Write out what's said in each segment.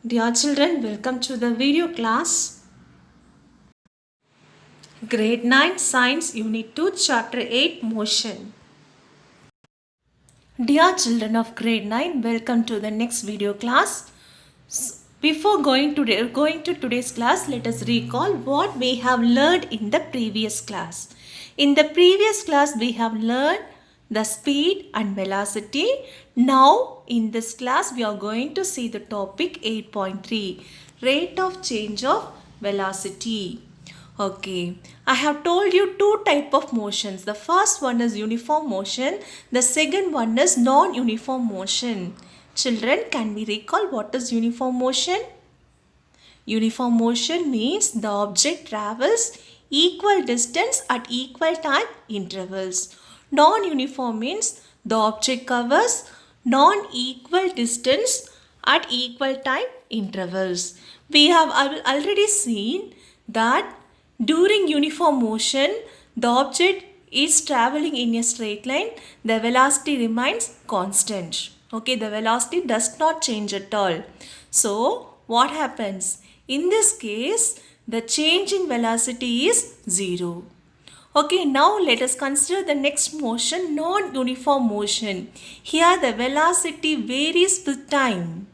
Dear children, welcome to the video class. Grade 9 Science Unit 2 Chapter 8 Motion. Dear children of grade 9, welcome to the next video class. Before going to today's class, let us recall what we have learned in the previous class. In the previous class, we have learned the speed and velocity. Now, in this class, we are going to see the topic 8.3, rate of change of velocity. Okay, I have told you two type of motions. The first one is uniform motion. The second one is non-uniform motion. Children, can we recall what is uniform motion? Uniform motion means the object travels equal distance at equal time intervals. Non-uniform means the object covers non-equal distance at equal time intervals. We have already seen that during uniform motion, the object is traveling in a straight line, the velocity remains constant. Okay, the velocity does not change at all. So, what happens? In this case, the change in velocity is 0. Okay, now let us consider the next motion, non-uniform motion. Here the velocity varies with time.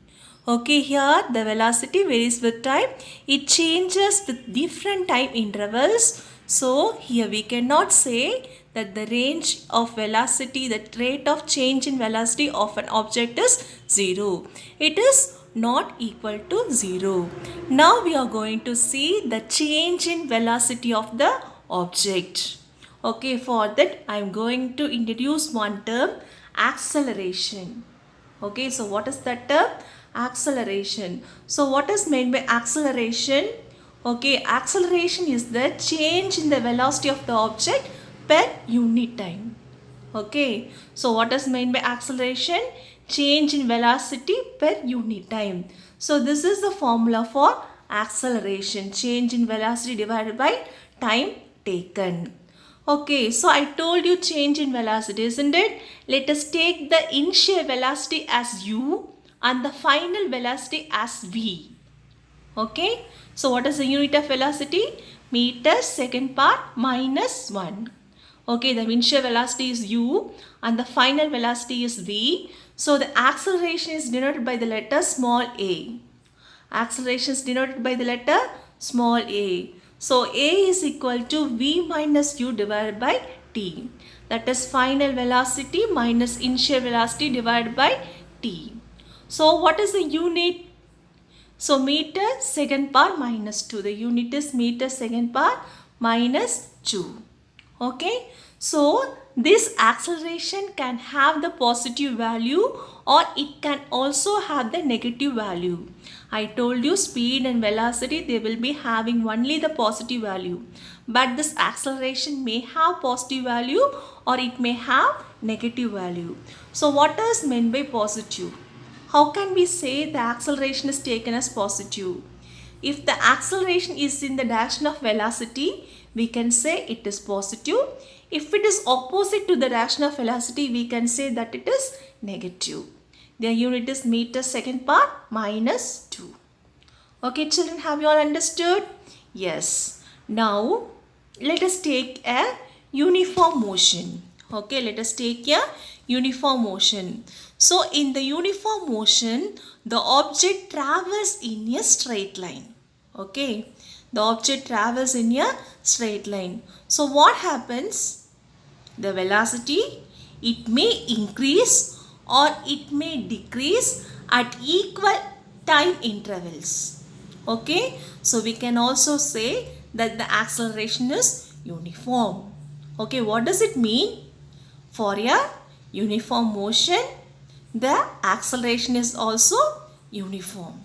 Okay, here the velocity varies with time. It changes with different time intervals. So, here we cannot say that the range of velocity, the rate of change in velocity of an object is 0. It is not equal to 0. Now, we are going to see the change in velocity of the object. Okay, for that I am going to introduce one term, acceleration. Okay, so what is that term? Acceleration. So what is meant by acceleration? Okay, acceleration is the change in the velocity of the object per unit time. Okay, so what is meant by acceleration? Change in velocity per unit time. So this is the formula for acceleration, change in velocity divided by time taken. Okay, so I told you change in velocity, isn't it? Let us take the initial velocity as u and the final velocity as v. Okay, so what is the unit of velocity? Meter second part minus 1. Okay, the initial velocity is u and the final velocity is v. So the acceleration is denoted by the letter small a. Acceleration is denoted by the letter small a. So a is equal to v minus u divided by t. That is final velocity minus initial velocity divided by t. So what is the unit? So meter second power minus 2. The unit is meter second power minus 2. Okay. So this acceleration can have the positive value or it can also have the negative value. I told you speed and velocity, they will be having only the positive value. But this acceleration may have positive value or it may have negative value. So what is meant by positive? How can we say the acceleration is taken as positive? If the acceleration is in the direction of velocity, we can say it is positive. If it is opposite to the direction of velocity, we can say that it is negative. Their unit is meter second power minus 2. Okay, children, have you all understood? Yes. Now, let us take a uniform motion. Okay, let us take a uniform motion. So, in the uniform motion, the object travels in a straight line. Okay, the object travels in a straight line. So, what happens? The velocity, it may increase or it may decrease at equal time intervals. Okay, so we can also say that the acceleration is uniform. Okay, what does it mean? For a uniform motion, the acceleration is also uniform.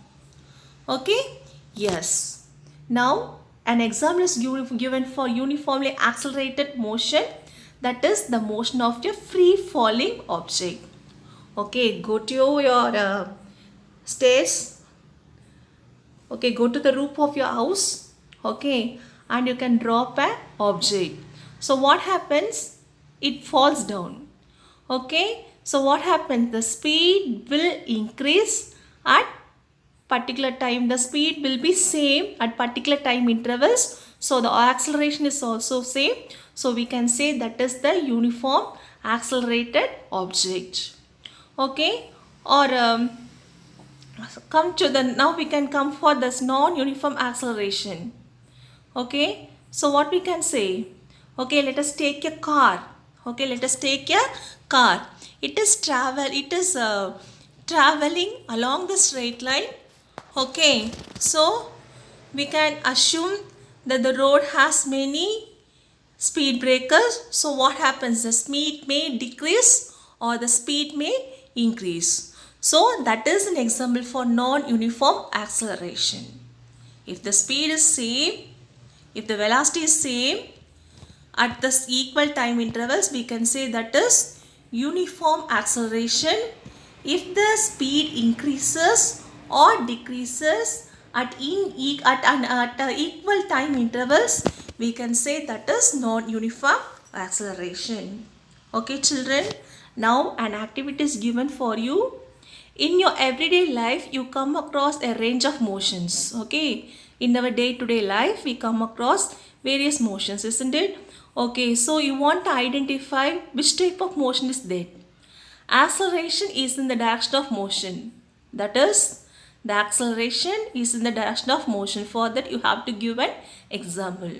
Okay, yes. Now, an example is given for uniformly accelerated motion, that is the motion of a free falling object. Okay, go to your stairs. Okay, go to the roof of your house. Okay, and you can drop an object. So what happens? It falls down. Okay, so what happens? The speed will increase at particular time, the speed will be same at particular time intervals. So the acceleration is also same. So we can say that is the uniform accelerated object. Okay, or come to the, now we can come for this non-uniform acceleration. Okay, so what we can say? Okay, let us take a car. Okay, let us take a car. It is traveling along the straight line. Okay, so we can assume that the road has many speed breakers. So what happens? The speed may decrease or the speed may increase. So that is an example for non-uniform acceleration. If the speed is same, if the velocity is same at the equal time intervals, we can say that is uniform acceleration. If the speed increases or decreases at equal time intervals, we can say that is non-uniform acceleration. Okay children, now an activity is given for you. In your everyday life, you come across a range of motions. Okay, in our day-to-day life, we come across various motions, isn't it? Okay, so you want to identify which type of motion is that. Acceleration is in the direction of motion. That is, the acceleration is in the direction of motion. For that, you have to give an example.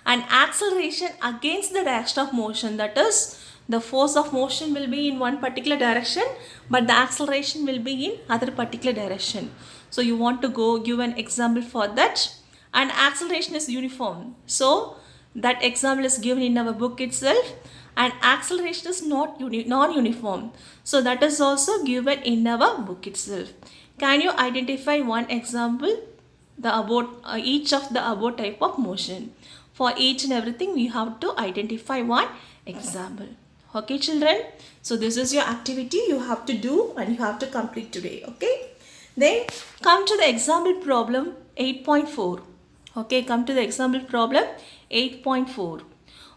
And acceleration against the direction of motion, that is, the force of motion will be in one particular direction, but the acceleration will be in other particular direction. So you want to go give an example for that. And acceleration is uniform. So that example is given in our book itself. And acceleration is non-uniform. So that is also given in our book itself. Can you identify one example? Each of the above type of motion. For each and everything, we have to identify one example. Okay children, so this is your activity you have to do and you have to complete today. Okay, then come to the example problem 8.4. Okay, come to the example problem 8.4.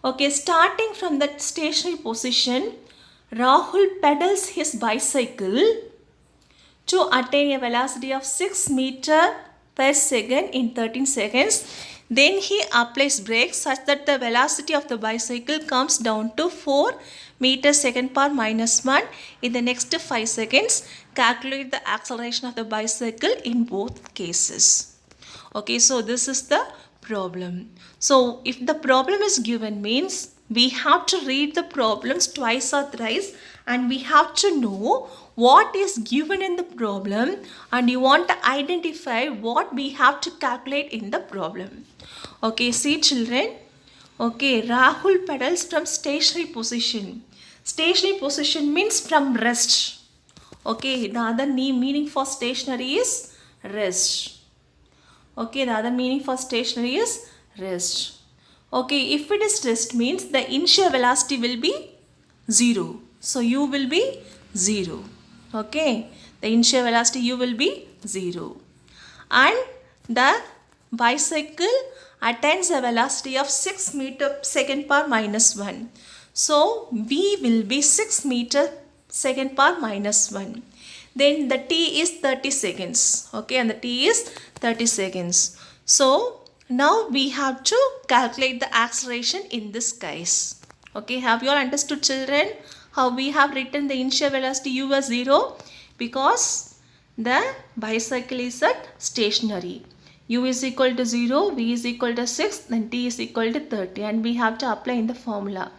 Okay, starting from the stationary position, Rahul pedals his bicycle to attain a velocity of 6 meters per second in 13 seconds. Then he applies brakes such that the velocity of the bicycle comes down to 4 meters second per minus 1 in the next 5 seconds. Calculate the acceleration of the bicycle in both cases. Okay, so this is the problem. So if the problem is given means we have to read the problems twice or thrice and we have to know what is given in the problem and you want to identify what we have to calculate in the problem. Okay, see children. Okay, Rahul pedals from stationary position. Stationary position means from rest. Okay, the other meaning for stationary is rest. Okay, the other meaning for stationary is rest. Okay, if it is rest means the initial velocity will be 0. So u will be 0. Okay, the initial velocity u will be 0. And the bicycle attains a velocity of 6 meters second per minus 1. So v will be 6 meters second per minus 1. Then the t is 30 seconds. Okay, and the t is 30 seconds. So now we have to calculate the acceleration in this case. Okay, have you all understood children how we have written the initial velocity u as 0? Because the bicycle is at stationary. U is equal to 0, v is equal to 6, then t is equal to 30 and we have to apply in the formula.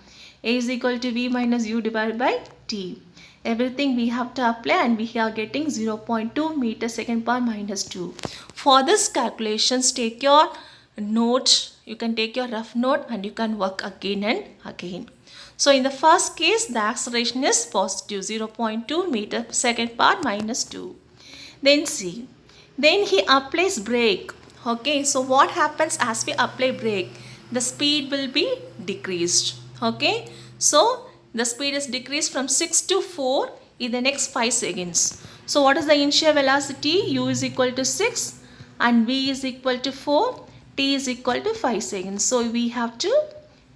A is equal to v minus u divided by t. Everything we have to apply and we are getting 0.2 meters second per minus 2. For this calculations, take your note, you can take your rough note and you can work again and again. So in the first case, the acceleration is positive 0.2 meters second per minus 2. Then see, then he applies brake. Okay, so what happens as we apply brake? The speed will be decreased. Okay, so the speed is decreased from 6 to 4 in the next 5 seconds. So what is the initial velocity? U is equal to 6 and v is equal to 4, t is equal to 5 seconds. So we have to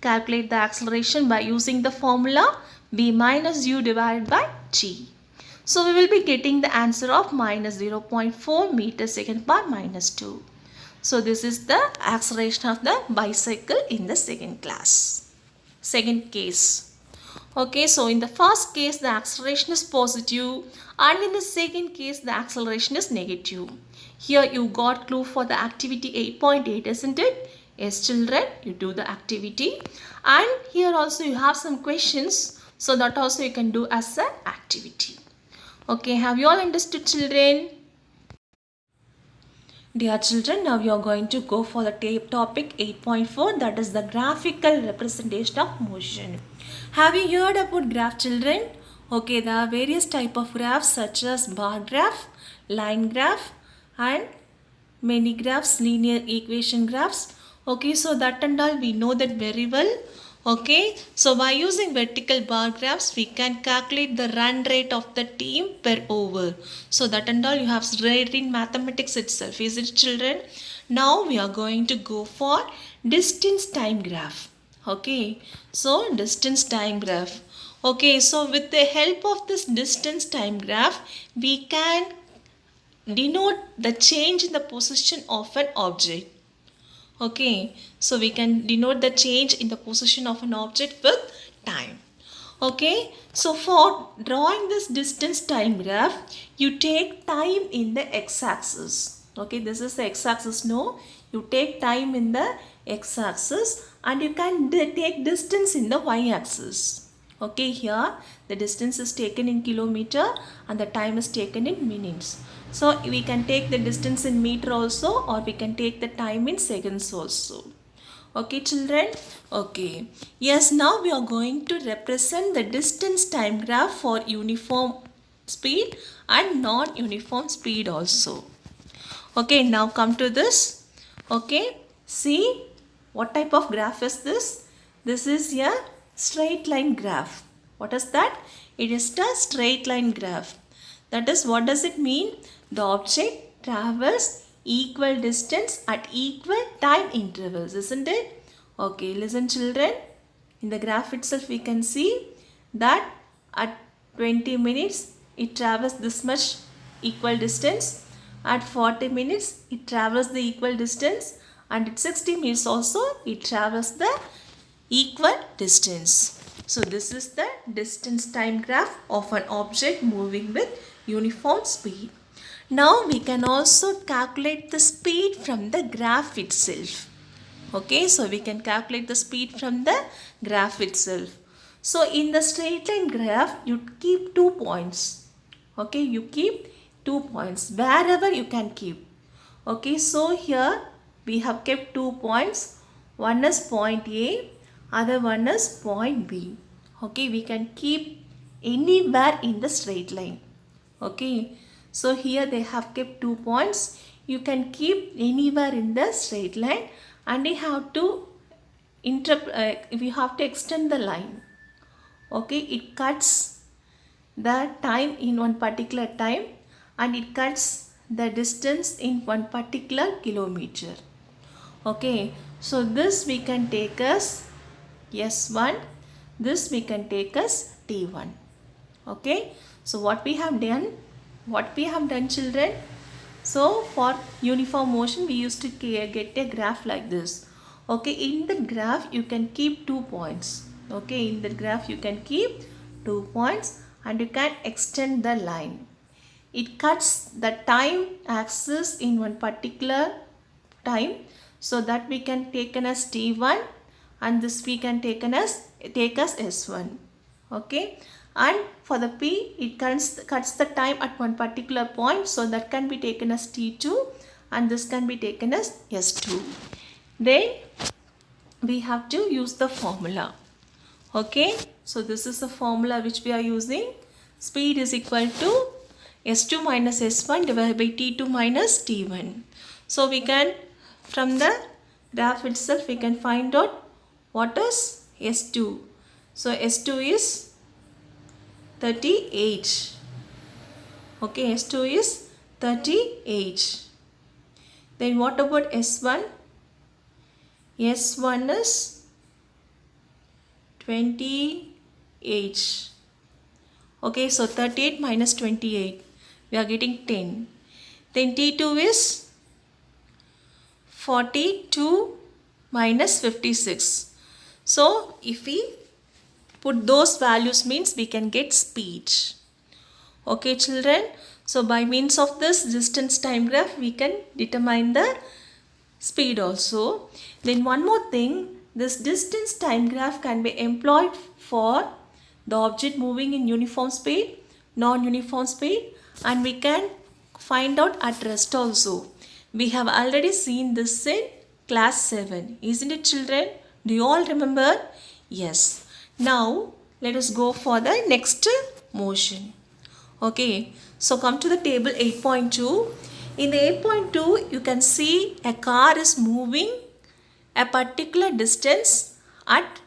calculate the acceleration by using the formula v minus u divided by t. So we will be getting the answer of minus 0.4 meter second per minus 2. So this is the acceleration of the bicycle in the second class. Second case. Okay, so in the first case the acceleration is positive and in the second case the acceleration is negative. Here you got clue for the activity 8.8, isn't it? Yes children, you do the activity, and here also you have some questions, so that also you can do as an activity. Okay, have you all understood children? Dear children, now you are going to go for the topic 8.4, that is the graphical representation of motion. Have you heard about graph children? Okay, there are various type of graphs such as bar graph, line graph and many graphs, linear equation graphs. Okay, so that and all we know that very well. Okay, so by using vertical bar graphs we can calculate the run rate of the team per over. So that and all you have read in mathematics itself, is it children? Now we are going to go for distance time graph. Okay, so distance time graph. Okay, so with the help of this distance time graph we can denote the change in the position of an object. Okay, so we can denote the change in the position of an object with time. Okay, so for drawing this distance time graph, you take time in the x-axis. Okay, this is the x-axis, no? You take time in the x-axis and you can take distance in the y-axis. Okay, here the distance is taken in kilometer and the time is taken in minutes. So we can take the distance in meter also, or we can take the time in seconds also. Okay children? Okay. Yes, now we are going to represent the distance time graph for uniform speed and non-uniform speed also. Okay, now come to this. Okay, see what type of graph is this? This is a straight line graph. What is that? It is the straight line graph. That is, what does it mean? The object travels equal distance at equal time intervals, isn't it? Okay, listen children. In the graph itself we can see that at 20 minutes it travels this much equal distance. At 40 minutes it travels the equal distance, and at 60 minutes also it travels the equal distance. So this is the distance time graph of an object moving with uniform speed. Now we can also calculate the speed from the graph itself. Okay, so we can calculate the speed from the graph itself. So in the straight line graph you keep 2 points. Okay, you keep 2 points wherever you can keep. Okay, so here we have kept 2 points. One is point A, other one is point B. Okay, we can keep anywhere in the straight line. Okay, so here they have kept 2 points. You can keep anywhere in the straight line, and we have to extend the line. Okay, it cuts the time in one particular time, and it cuts the distance in one particular kilometer. Okay, so this we can take as S1, this we can take as T1. Okay, so what we have done children? So for uniform motion we used to get a graph like this. Okay, in the graph you can keep 2 points. Okay, in the graph you can keep 2 points and you can extend the line. It cuts the time axis in one particular time, so that we can take as T1, and this we can take as S1. Okay, and for the P it cuts the time at one particular point, so that can be taken as T2, and this can be taken as S2. Then we have to use the formula. Okay, so this is the formula which we are using. Speed is equal to S2 minus S1 divided by T2 minus T1. So we can, from the graph itself, we can find out what is S2. So S2 is 38. Okay, S2 is 38. Then what about S1? S1 is 28. Okay, so 38 minus 28, we are getting 10. Then T2 is 42 minus 56. So if we put those values means we can get speed. Okay children, so by means of this distance time graph we can determine the speed also. Then one more thing, this distance time graph can be employed for the object moving in uniform speed, non-uniform speed, and we can find out at rest also. We have already seen this in class 7, isn't it children? Do you all remember? Yes. Now let us go for the next motion. Okay, so come to the table 8.2. In the 8.2, you can see a car is moving a particular distance at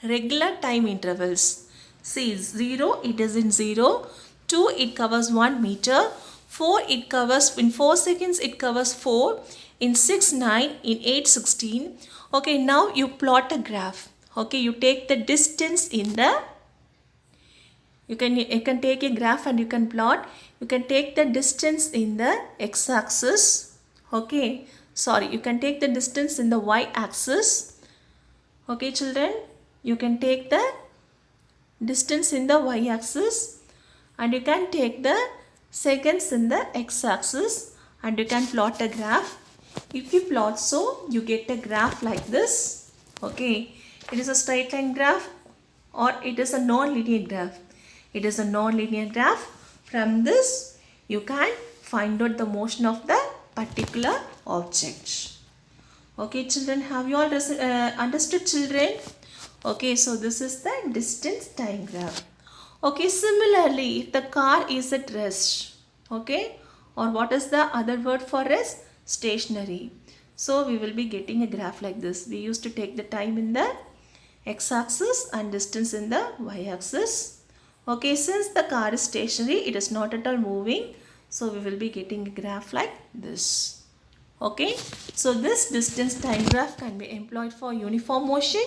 regular time intervals. See, 0, it is in 0. 2, it covers 1 meter. 4, it covers, in 4 seconds, it covers 4. In 6, 9. In 8, 16. Okay, now you plot a graph. Okay, you take the distance in the you can take a graph and you can plot. You can take the distance in the x-axis. Okay, sorry, you can take the distance in the y-axis. Okay children, you can take the distance in the y-axis and you can take the seconds in the x-axis and you can plot a graph. If you plot so, you get a graph like this. Okay, it is a straight line graph or it is a non-linear graph. It is a non-linear graph. From this, you can find out the motion of the particular object. Okay, children, have you all understood, children? Okay, so this is the distance time graph. Okay, similarly, if the car is at rest, okay, or what is the other word for rest? Stationary. So, we will be getting a graph like this. We used to take the time in the x-axis and distance in the y-axis. Okay, since the car is stationary, it is not at all moving. So, we will be getting a graph like this. Okay, so this distance time graph can be employed for uniform motion,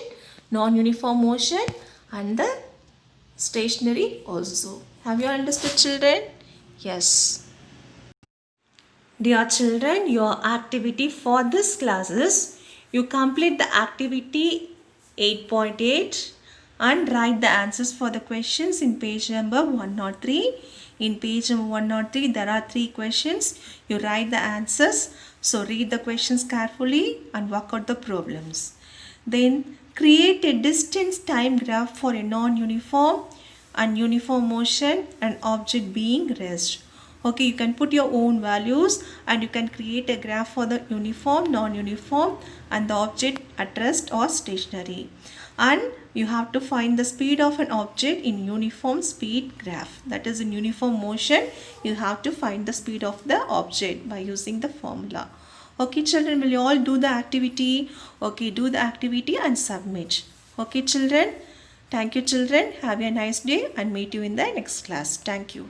non-uniform motion and the stationary also. Have you understood children? Yes. Dear children, your activity for this class is you complete the activity 8.8 and write the answers for the questions in page number 103. In page number 103, there are 3 questions. You write the answers. So read the questions carefully and work out the problems. Then create a distance time graph for a non-uniform and uniform motion and object being rest. Okay, you can put your own values and you can create a graph for the uniform, non-uniform and the object at rest or stationary. And you have to find the speed of an object in uniform speed graph. That is in uniform motion, you have to find the speed of the object by using the formula. Okay children, will you all do the activity? Okay, do the activity and submit. Okay children, thank you children. Have a nice day and meet you in the next class. Thank you.